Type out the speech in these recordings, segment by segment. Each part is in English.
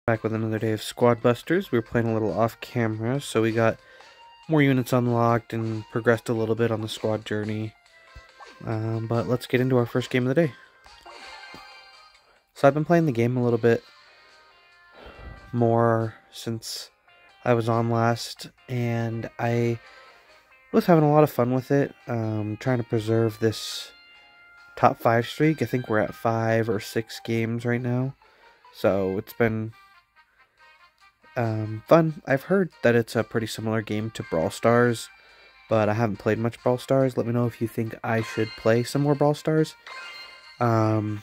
Back with another day of Squadbusters. We were playing a little off camera, so we got more units unlocked and progressed a little bit on the squad journey. But let's get into our first game of the day. So I've been playing the game a little bit more since I was on last, and I was having a lot of fun with it, trying to preserve this top 5 streak. I think we're at 5 or 6 games right now, so it's been fun. I've heard that it's a pretty similar game to Brawl Stars, but I haven't played much Brawl Stars. Let me know if you think I should play some more Brawl Stars, and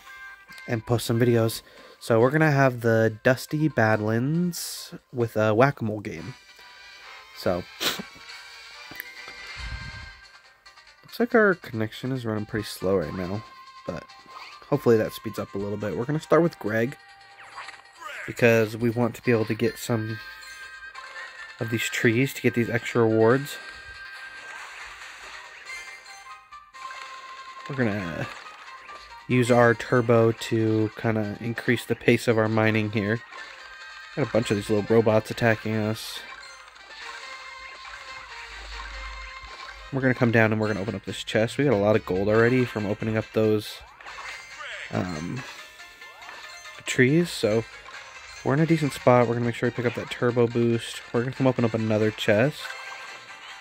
post some videos. So we're gonna have the Dusty Badlands with a whack-a-mole game. So looks like our connection is running pretty slow right now, but hopefully that speeds up a little bit. We're gonna start with Greg, because we want to be able to get some of these trees to get these extra rewards. We're gonna use our turbo to kind of increase the pace of our mining here. Got a bunch of these little robots attacking us. We're gonna come down and we're gonna open up this chest. We got a lot of gold already from opening up those trees, so we're in a decent spot. We're going to make sure we pick up that turbo boost. We're going to open up another chest.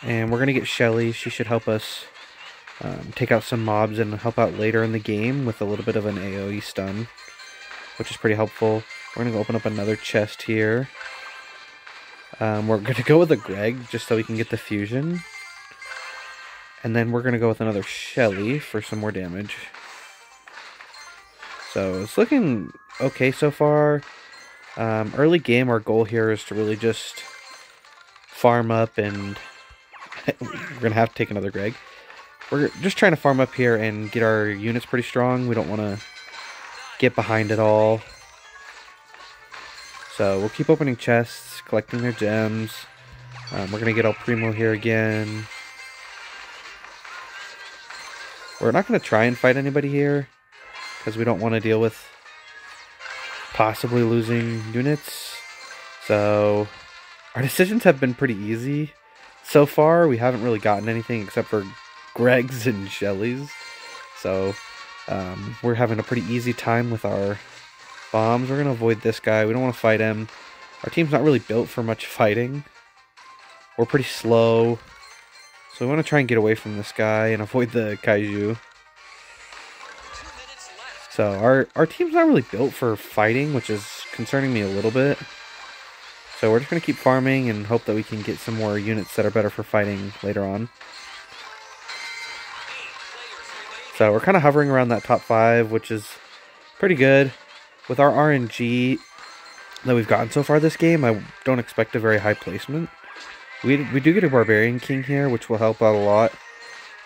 And we're going to get Shelly. She should help us take out some mobs and help out later in the game with a little bit of an AoE stun, which is pretty helpful. We're going to open up another chest here. We're going to go with a Greg just so we can get the fusion. And then we're going to go with another Shelly for some more damage. So it's looking okay so far. Early game, our goal here is to really just farm up, and we're gonna have to take another Greg. We're just trying to farm up here and get our units pretty strong. We don't want to get behind at all. So we'll keep opening chests, collecting their gems. We're gonna get El Primo here again. We're not gonna try and fight anybody here, because we don't want to deal with possibly losing units. So our decisions have been pretty easy so far. We haven't really gotten anything except for Greg's and Shelly's, so we're having a pretty easy time with our bombs. We're gonna avoid this guy. We don't want to fight him. Our team's not really built for much fighting. We're pretty slow, so we want to try and get away from this guy and avoid the kaiju. So our team's not really built for fighting, which is concerning me a little bit. So we're just going to keep farming and hope that we can get some more units that are better for fighting later on. So we're kind of hovering around that top 5, which is pretty good. With our RNG that we've gotten so far this game, I don't expect a very high placement. We do get a Barbarian King here, which will help out a lot.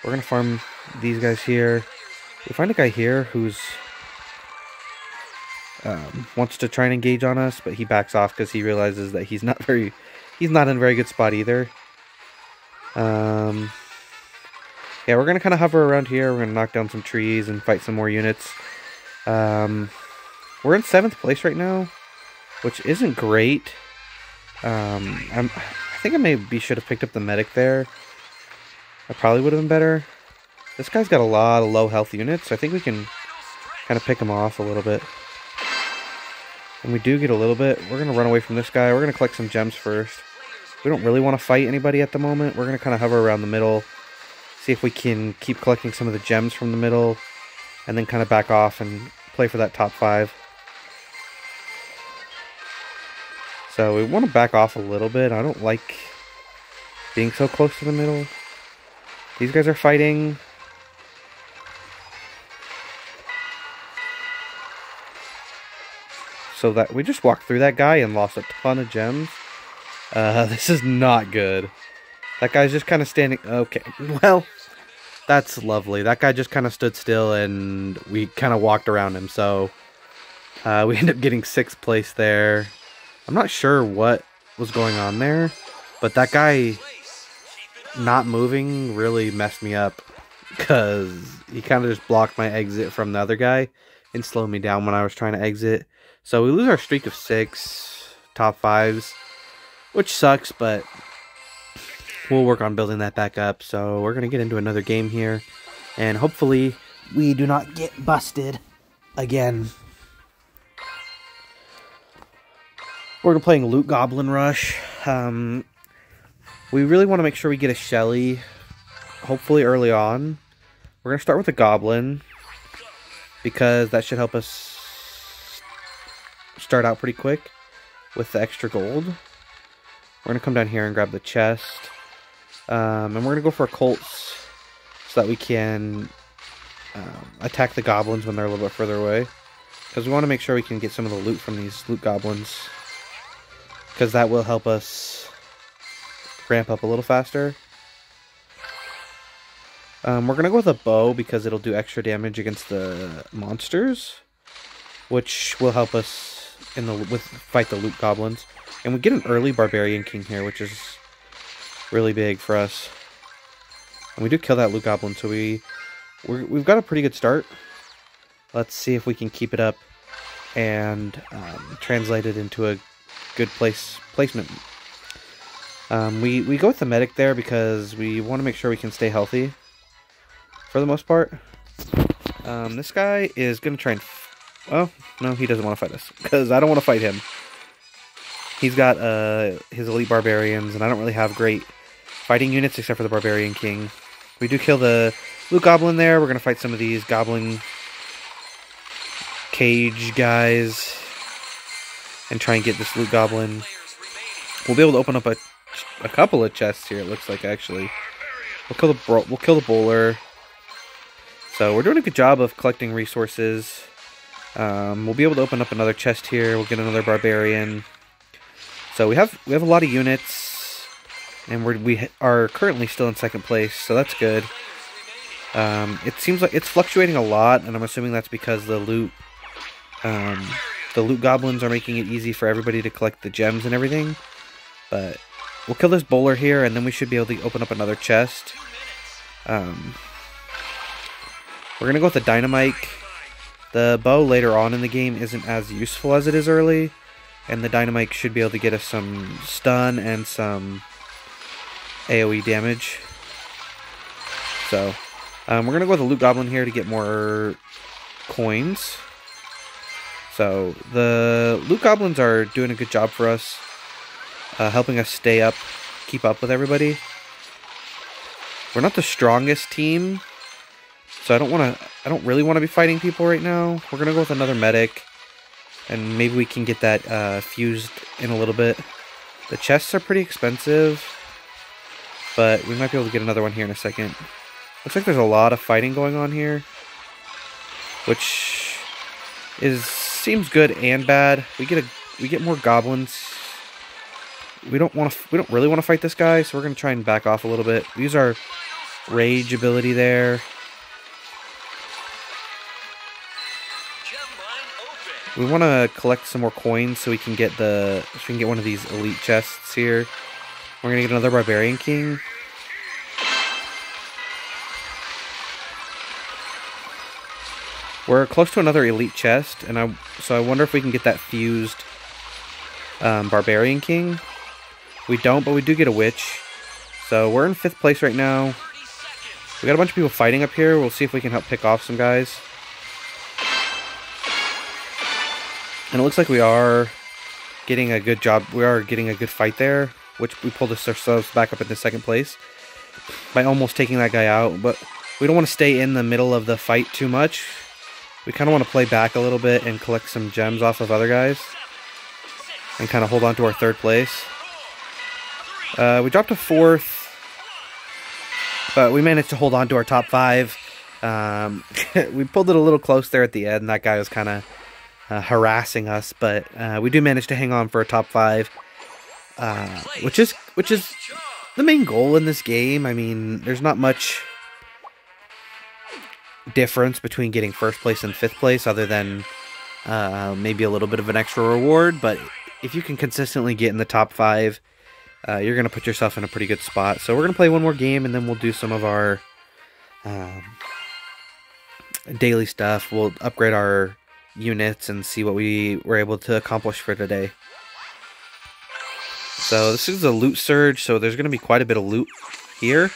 We're going to farm these guys here. We find a guy here who's wants to try and engage on us, but he backs off because he realizes that he's not in a very good spot either. Yeah, we're gonna kind of hover around here. We're gonna knock down some trees and fight some more units. We're in 7th place right now, which isn't great. I think I maybe should have picked up the medic there. I probably would have been better. This guy's got a lot of low health units, so I think we can kind of pick him off a little bit. And we do get a little bit. We're going to run away from this guy. We're going to collect some gems first. We don't really want to fight anybody at the moment. We're going to kind of hover around the middle, see if we can keep collecting some of the gems from the middle, and then kind of back off and play for that top 5. So we want to back off a little bit. I don't like being so close to the middle. These guys are fighting. So that we just walked through that guy and lost a ton of gems. This is not good. That guy's just kind of standing. Okay, well, that's lovely. That guy just kind of stood still and we kind of walked around him. So we ended up getting 6th place there. I'm not sure what was going on there, but that guy not moving really messed me up, because he kind of just blocked my exit from the other guy and slowed me down when I was trying to exit. So we lose our streak of 6. top 5s, which sucks, but we'll work on building that back up. So we're going to get into another game here, and hopefully we do not get busted again. We're playing Loot Goblin Rush. We really want to make sure we get a Shelly, hopefully early on. We're going to start with a Goblin, because that should help us start out pretty quick with the extra gold. We're going to come down here and grab the chest. And we're going to go for Colts so that we can attack the goblins when they're a little bit further away. Because we want to make sure we can get some of the loot from these loot goblins. Because that will help us ramp up a little faster. We're going to go with a bow because it'll do extra damage against the monsters. Which will help us fight the loot goblins. And we get an early Barbarian King here, which is really big for us. And we do kill that loot goblin, so we've got a pretty good start. Let's see if we can keep it up and translate it into a good placement. We go with the medic there because we want to make sure we can stay healthy for the most part. This guy is going to try and... Oh, no, he doesn't want to fight us because I don't want to fight him. He's got his elite barbarians, and I don't really have great fighting units except for the Barbarian King. We do kill the loot goblin there. We're going to fight some of these goblin cage guys and try and get this loot goblin. We'll be able to open up a couple of chests here, it looks like, actually. We'll kill the bowler. So we're doing a good job of collecting resources. We'll be able to open up another chest here. We'll get another barbarian. So we have a lot of units, and we are currently still in second place, so that's good. It seems like it's fluctuating a lot, and I'm assuming that's because the loot goblins are making it easy for everybody to collect the gems and everything. But we'll kill this bowler here, and then we should be able to open up another chest. We're gonna go with the dynamite. The bow later on in the game isn't as useful as it is early. And the dynamite should be able to get us some stun and some AoE damage. So, we're going to go with the loot goblin here to get more coins. So, the loot goblins are doing a good job for us. Helping us keep up with everybody. We're not the strongest team. So I don't really want to be fighting people right now. We're going to go with another medic. And maybe we can get that fused in a little bit. The chests are pretty expensive, but we might be able to get another one here in a second. Looks like there's a lot of fighting going on here, which seems good and bad. We get more goblins. We don't really want to fight this guy, so we're gonna try and back off a little bit. We use our rage ability there. We want to collect some more coins so we can get one of these elite chests here. We're gonna get another Barbarian King. We're close to another elite chest, and so I wonder if we can get that fused Barbarian King. We don't, but we do get a witch. So we're in 5th place right now. We got a bunch of people fighting up here. We'll see if we can help pick off some guys. And it looks like we are getting a good job. We are getting a good fight there, which we pulled ourselves back up into 2nd place by almost taking that guy out. But we don't want to stay in the middle of the fight too much. We kind of want to play back a little bit and collect some gems off of other guys and kind of hold on to our 3rd place. We dropped to 4th, but we managed to hold on to our top 5. We pulled it a little close there at the end. That guy was kind of harassing us, but we do manage to hang on for a top 5, which is the main goal in this game. I mean, there's not much difference between getting 1st place and 5th place other than maybe a little bit of an extra reward, but if you can consistently get in the top 5, you're going to put yourself in a pretty good spot. So we're going to play one more game, and then we'll do some of our daily stuff. We'll upgrade our units and see what we were able to accomplish for today. So this is a loot surge, so there's going to be quite a bit of loot here.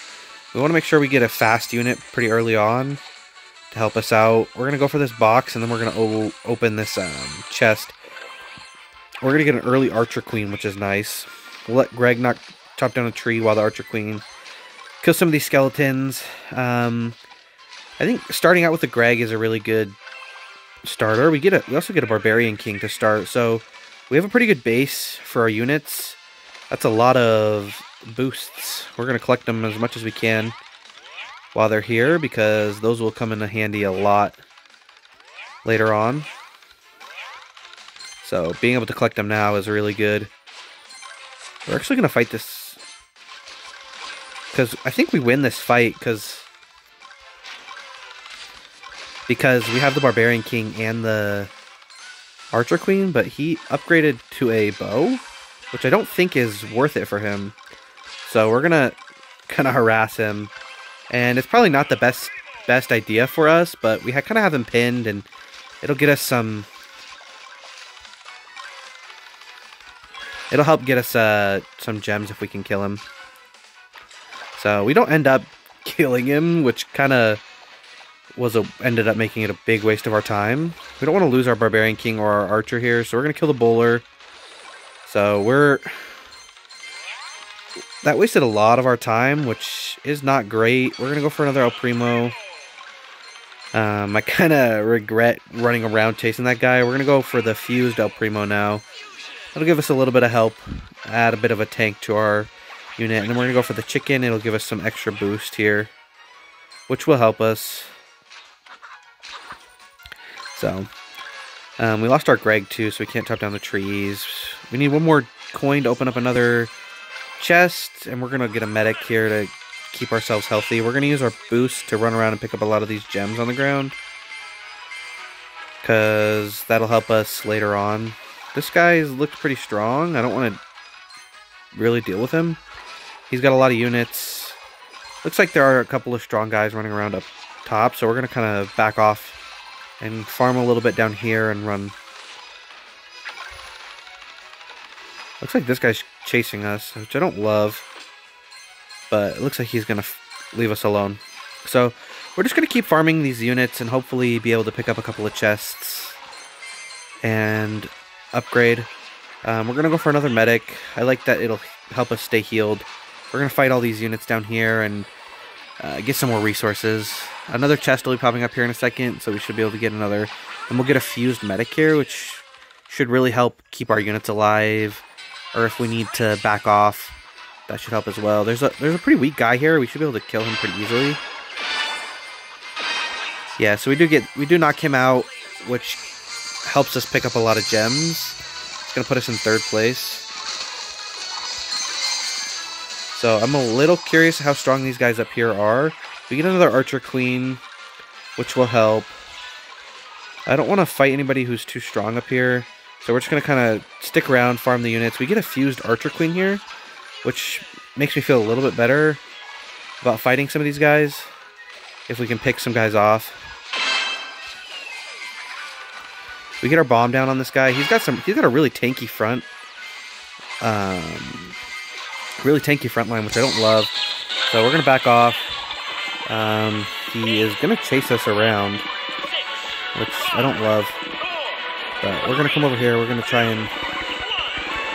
We want to make sure we get a fast unit pretty early on to help us out. We're going to go for this box, and then we're going to open this chest. We're going to get an early Archer Queen, which is nice. We'll let Greg chop down a tree while the Archer Queen kills some of these skeletons. I think starting out with the Greg is a really good starter. We also get a Barbarian King to start, so we have a pretty good base for our units. That's a lot of boosts. We're going to collect them as much as we can while they're here, because those will come in handy a lot later on. So being able to collect them now is really good. We're actually going to fight this, because I think we win this fight because we have the Barbarian King and the Archer Queen, but he upgraded to a bow, which I don't think is worth it for him. So we're gonna kind of harass him, and it's probably not the best idea for us, but we kind of have him pinned, and it'll get us some. It'll help get us some gems if we can kill him. So we don't end up killing him, which kind of ended up making it a big waste of our time. We don't want to lose our Barbarian King or our Archer here, so we're gonna kill the Bowler. So that wasted a lot of our time, which is not great. We're gonna go for another El Primo. I kind of regret running around chasing that guy. We're gonna go for the fused El Primo now. That'll give us a little bit of help, add a bit of a tank to our unit, and then we're gonna go for the chicken. It'll give us some extra boost here, which will help us. So, we lost our Greg too, so we can't chop down the trees. We need one more coin to open up another chest, and we're going to get a medic here to keep ourselves healthy. We're going to use our boost to run around and pick up a lot of these gems on the ground, because that'll help us later on. This guy's looked pretty strong. I don't want to really deal with him. He's got a lot of units. Looks like there are a couple of strong guys running around up top, so we're going to kind of back off and farm a little bit down here and run. Looks like this guy's chasing us, which I don't love, but it looks like he's going to leave us alone. So we're just going to keep farming these units and hopefully be able to pick up a couple of chests and upgrade. We're going to go for another medic. I like that it'll help us stay healed. We're going to fight all these units down here and get some more resources. Another chest will be popping up here in a second, so we should be able to get another. And we'll get a fused medic here, which should really help keep our units alive. Or if we need to back off, that should help as well. There's a pretty weak guy here. We should be able to kill him pretty easily. Yeah, so we do knock him out, which helps us pick up a lot of gems. It's gonna put us in 3rd place. So I'm a little curious how strong these guys up here are. We get another Archer Queen, which will help. I don't want to fight anybody who's too strong up here, so we're just going to kind of stick around, farm the units. We get a fused Archer Queen here, which makes me feel a little bit better about fighting some of these guys, if we can pick some guys off. We get our bomb down on this guy. He's got a really tanky front. Really tanky front line, which I don't love. So we're going to back off. He is going to chase us around, which I don't love. But we're going to come over here. We're going to try and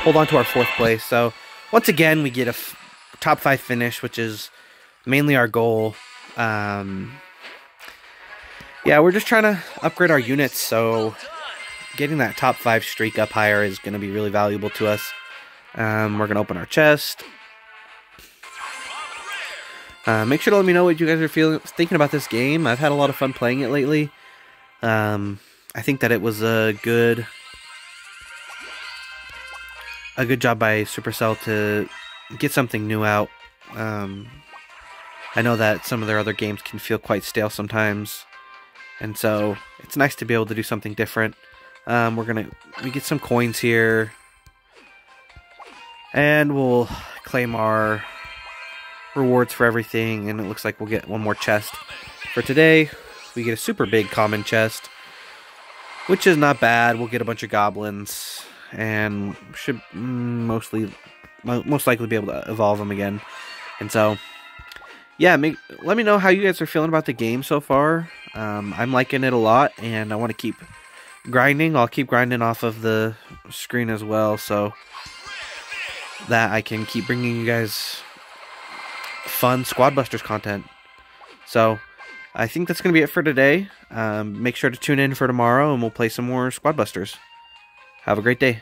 hold on to our 4th place. So once again, we get a top 5 finish, which is mainly our goal. Yeah, we're just trying to upgrade our units, so getting that top 5 streak up higher is going to be really valuable to us. We're going to open our chest. Make sure to let me know what you guys are thinking about this game. I've had a lot of fun playing it lately. I think that it was a good job by Supercell to get something new out. I know that some of their other games can feel quite stale sometimes, and so it's nice to be able to do something different. We get some coins here, and we'll claim our rewards for everything, and it looks like we'll get one more chest for today. We get a super big common chest, which is not bad. We'll get a bunch of goblins, and should mostly most likely be able to evolve them again. And so, yeah, let me know how you guys are feeling about the game so far. I'm liking it a lot, and I want to keep grinding. I'll keep grinding off of the screen as well, so that I can keep bringing you guys fun Squadbusters content. So, I think that's going to be it for today. Make sure to tune in for tomorrow, and we'll play some more Squadbusters. Have a great day.